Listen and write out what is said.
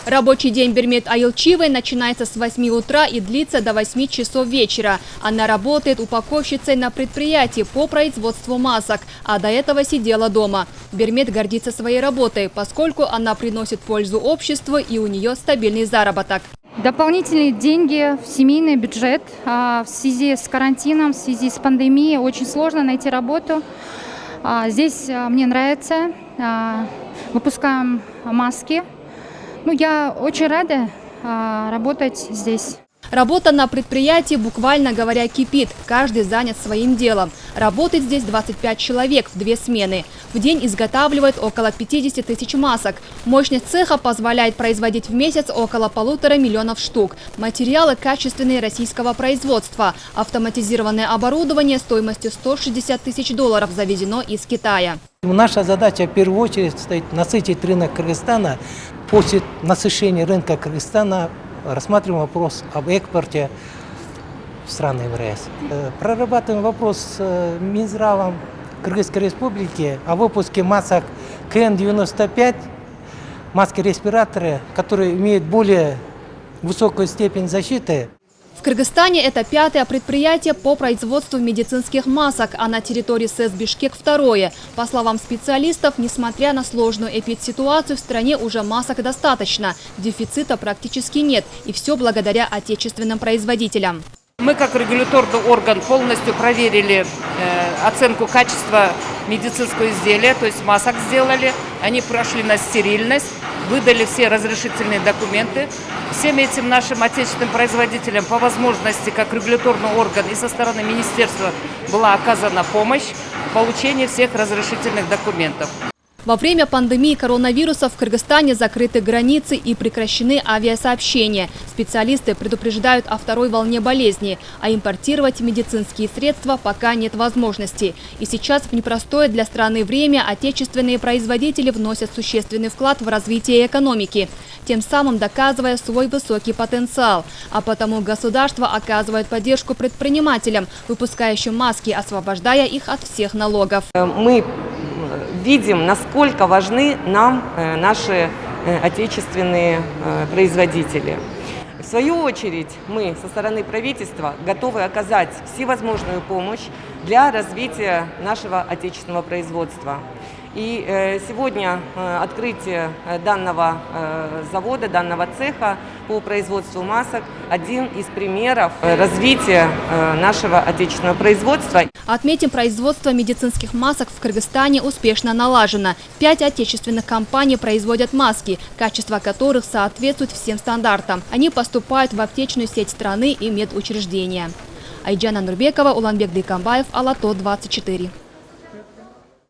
Рабочий день Бермет Айылчивой начинается с 8 утра и длится до 8 часов вечера. Она работает упаковщицей на предприятии по производству масок, а до этого сидела дома. Бермет гордится своей работой, поскольку она приносит пользу обществу и у нее стабильный заработок. Дополнительные деньги в семейный бюджет. В связи с карантином, в связи с пандемией очень сложно найти работу. Здесь мне нравится. Выпускаем маски. Я очень рада работать здесь. Работа на предприятии, буквально говоря, кипит. Каждый занят своим делом. Работает здесь 25 человек в 2 смены. В день изготавливают около 50 тысяч масок. Мощность цеха позволяет производить в месяц около 1,5 миллиона штук. Материалы качественные российского производства. Автоматизированное оборудование стоимостью $160 тысяч завезено из Китая. Наша задача в первую очередь стоит насытить рынок Кыргызстана. После насыщения рынка Кыргызстана рассматриваем вопрос об экспорте в страны ЕВРС. Прорабатываем вопрос с Минздравом Кыргызской Республики о выпуске масок КН-95, маски-респираторы, которые имеют более высокую степень защиты. В Кыргызстане это 5-е предприятие по производству медицинских масок, а на территории СЭС Бишкек 2-е. По словам специалистов, несмотря на сложную эпидситуацию, в стране уже масок достаточно. Дефицита практически нет. И все благодаря отечественным производителям. Мы, как регуляторный орган, полностью проверили оценку качества медицинского изделия, то есть масок сделали. Они прошли на стерильность, выдали все разрешительные документы. Всем этим нашим отечественным производителям по возможности, как регуляторный орган, и со стороны министерства была оказана помощь в получении всех разрешительных документов. Во время пандемии коронавируса в Кыргызстане закрыты границы и прекращены авиасообщения. Специалисты предупреждают о 2-й волне болезни, а импортировать медицинские средства пока нет возможности. И сейчас в непростое для страны время отечественные производители вносят существенный вклад в развитие экономики, тем самым доказывая свой высокий потенциал. А потому государство оказывает поддержку предпринимателям, выпускающим маски, освобождая их от всех налогов. Мы видим, насколько важны нам наши отечественные производители. В свою очередь, мы со стороны правительства готовы оказать всевозможную помощь для развития нашего отечественного производства. И сегодня открытие данного завода, данного цеха по производству масок – один из примеров развития нашего отечественного производства. Отметим, производство медицинских масок в Кыргызстане успешно налажено. 5 отечественных компаний производят маски, качество которых соответствует всем стандартам. Они поступают в аптечную сеть страны и медучреждения. Айджана Нурбекова, Уланбек Дыйкамбаев, Алато 24.